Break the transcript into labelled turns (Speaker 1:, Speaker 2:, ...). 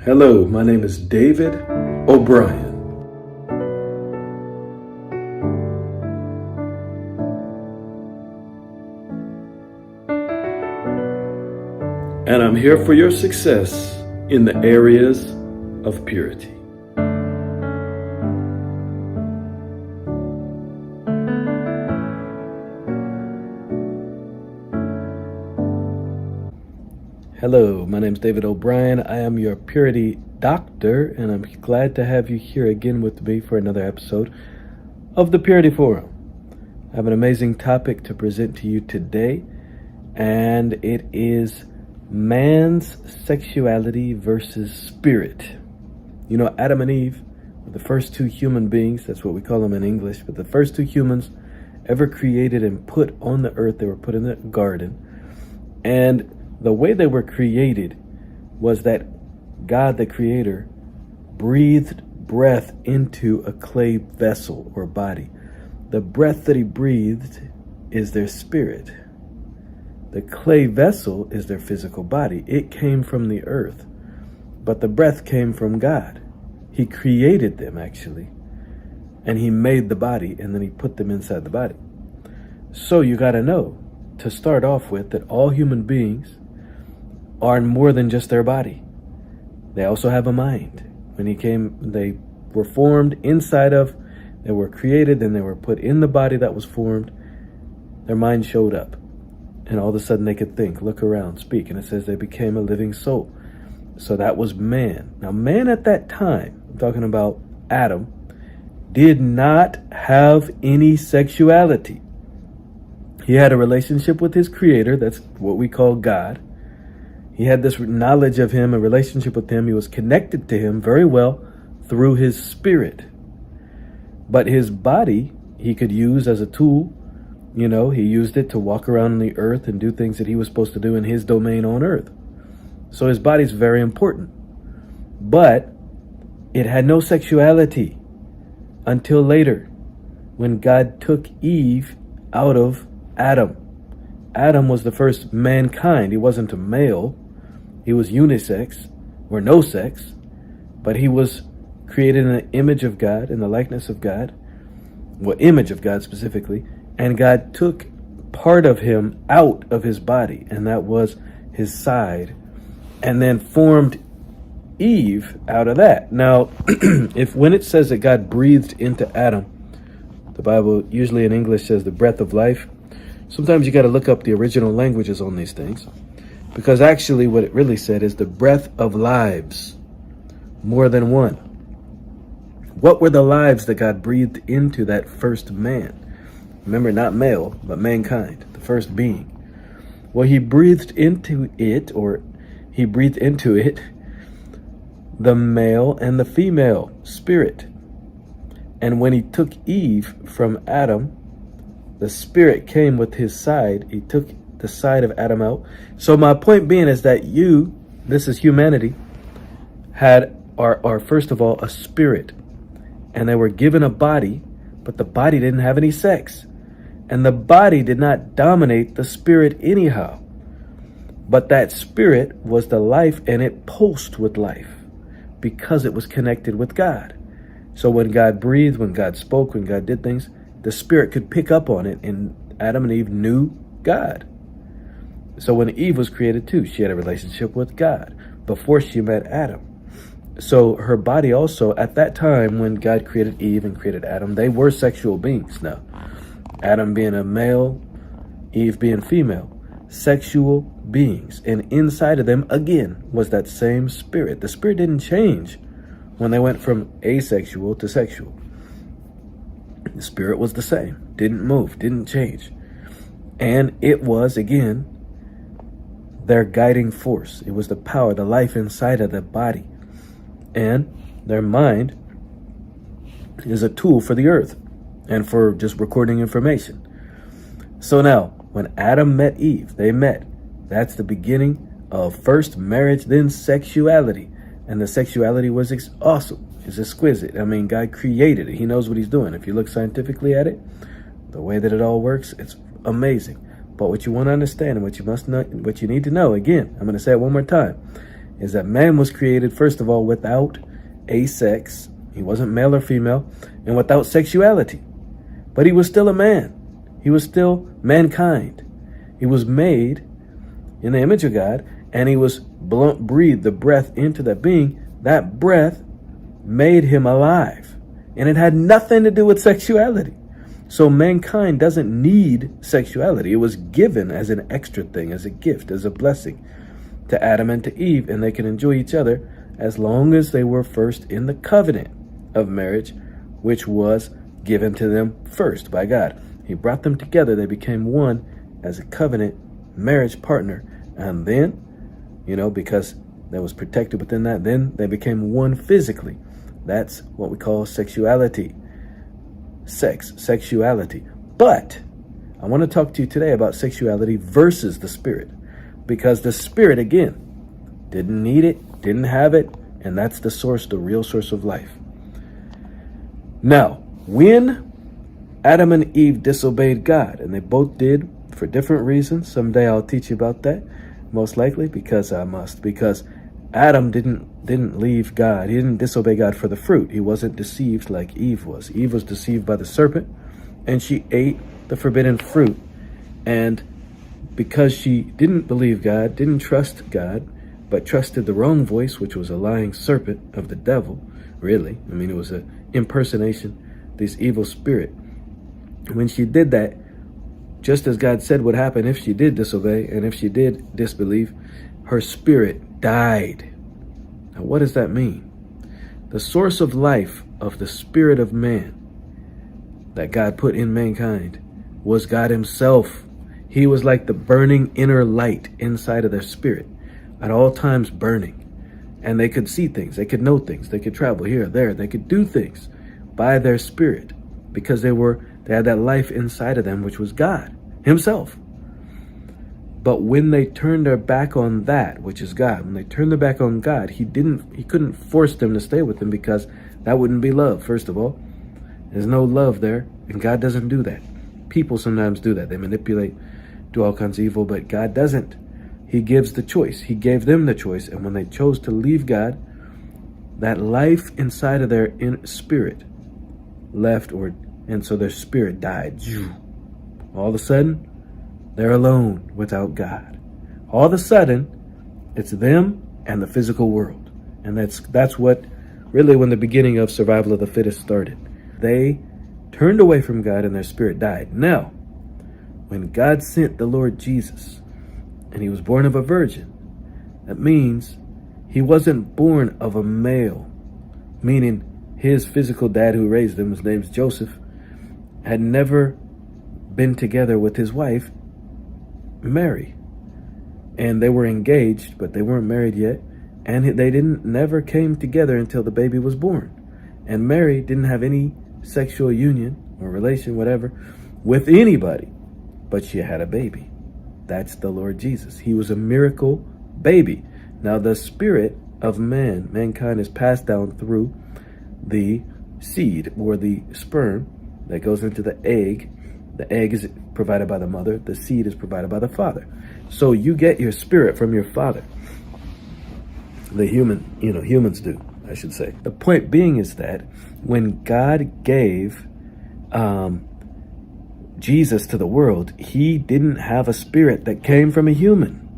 Speaker 1: Hello, my name is David O'Brien. And I'm here for your success in the areas of purity. Hello, my name is David O'Brien. I am your purity doctor, and I'm glad to have you here again with me for another episode of the Purity Forum. I have an amazing topic to present to you today, and it is man's sexuality versus spirit. You know, Adam and Eve were the first two human beings, that's what we call them in English, but the first two humans ever created and put on the earth. They were put in the garden, and the way they were created was that God, the Creator, breathed breath into a clay vessel or body. The breath that He breathed is their spirit. The clay vessel is their physical body. It came from the earth, but the breath came from God. He created them, actually, and He made the body, and then He put them inside the body. So you got to know, to start off with, that all human beings are more than just their body. They also have a mind. When they were formed inside of, they were created, then they were put in the body that was formed. Their mind showed up, and all of a sudden they could think, look around, speak, and it says they became a living soul. So that was man. Now, man at that time, I'm talking about Adam, did not have any sexuality. He had a relationship with his Creator. That's what we call God. He had this knowledge of Him, a relationship with Him. He was connected to Him very well through his spirit. But his body, he could use as a tool. You know, he used it to walk around the earth and do things that he was supposed to do in his domain on earth. So his body's very important. But it had no sexuality until later, when God took Eve out of Adam. Adam was the first mankind. He wasn't a male. He was unisex, or no sex, but he was created in the image of God, in the likeness of God, well, image of God specifically, and God took part of him out of his body, and that was his side, and then formed Eve out of that. Now, when it says that God breathed into Adam, the Bible usually in English says the breath of life. Sometimes you got to look up the original languages on these things, because actually what it really said is the breath of lives, more than one. What were the lives that God breathed into that first man? Remember, not male, but mankind, the first being. Well, He breathed into it, the male and the female spirit. And when He took Eve from Adam, the spirit came with his side. He took the side of Adam out. So my point being is that this is humanity, are first of all a spirit. And they were given a body, but the body didn't have any sex. And the body did not dominate the spirit anyhow. But that spirit was the life, and it pulsed with life because it was connected with God. So when God breathed, when God spoke, when God did things, the spirit could pick up on it, and Adam and Eve knew God. So when Eve was created too, she had a relationship with God before she met Adam. So her body also, at that time when God created Eve and created Adam, they were sexual beings now. Adam being a male, Eve being female, sexual beings. And inside of them, again, was that same spirit. The spirit didn't change when they went from asexual to sexual. The spirit was the same, didn't move, didn't change. And it was, again, their guiding force. It was the power, the life inside of the body. And their mind is a tool for the earth and for just recording information. So now, when Adam met Eve, they met. That's the beginning of first marriage, then sexuality. And the sexuality was awesome. It's exquisite. I mean, God created it. He knows what He's doing. If you look scientifically at it, the way that it all works, it's amazing. But what you want to understand and what you need to know, again, I'm going to say it one more time, is that man was created, first of all, without a sex. He wasn't male or female, and without sexuality. But he was still a man. He was still mankind. He was made in the image of God, and he was breathed the breath into that being. That breath made him alive. And it had nothing to do with sexuality. So mankind doesn't need sexuality. It was given as an extra thing, as a gift, as a blessing to Adam and to Eve, and they can enjoy each other as long as they were first in the covenant of marriage, which was given to them first by God. He brought them together. They became one as a covenant marriage partner. And then, because that was protected within that, then they became one physically. That's what we call sexuality. Sexuality. But I want to talk to you today about sexuality versus the spirit. Because the spirit, again, didn't need it, didn't have it, and that's the source, the real source of life. Now, when Adam and Eve disobeyed God, and they both did for different reasons. Someday I'll teach you about that, most likely, because I must. Because Adam didn't leave God. He didn't disobey God for the fruit. He wasn't deceived like Eve was. Eve was deceived by the serpent, and she ate the forbidden fruit. And because she didn't believe God, didn't trust God, but trusted the wrong voice, which was a lying serpent of the devil, really. It was an impersonation, this evil spirit. When she did that, just as God said would happen if she did disobey, and if she did disbelieve, her spirit died. Now, what does that mean? The source of life of the spirit of man that God put in mankind was God himself. He was like the burning inner light inside of their spirit, at all times burning. And they could see things, they could know things, they could travel here or there, they could do things by their spirit, because they had that life inside of them, which was God himself. But when they turned their back on that, which is God, when they turned their back on God, he couldn't force them to stay with him, because that wouldn't be love. First of all, there's no love there, and God doesn't do that. People sometimes do that. They manipulate, do all kinds of evil, but God doesn't. He gives the choice. He gave them the choice, and when they chose to leave God, that life inside of their spirit left, and so their spirit died. All of a sudden, they're alone without God. All of a sudden, it's them and the physical world. And that's what really when the beginning of survival of the fittest started. They turned away from God and their spirit died. Now, when God sent the Lord Jesus, and he was born of a virgin, that means he wasn't born of a male, meaning his physical dad who raised him, his name's Joseph, had never been together with his wife, Mary. And they were engaged, but they weren't married yet. And they never came together until the baby was born. And Mary didn't have any sexual union or relation, whatever, with anybody. But she had a baby. That's the Lord Jesus. He was a miracle baby. Now the spirit of mankind is passed down through the seed or the sperm that goes into the egg. The egg is provided by the mother. The seed is provided by the father. So you get your spirit from your father. The humans do, I should say. The point being is that when God gave Jesus to the world, he didn't have a spirit that came from a human.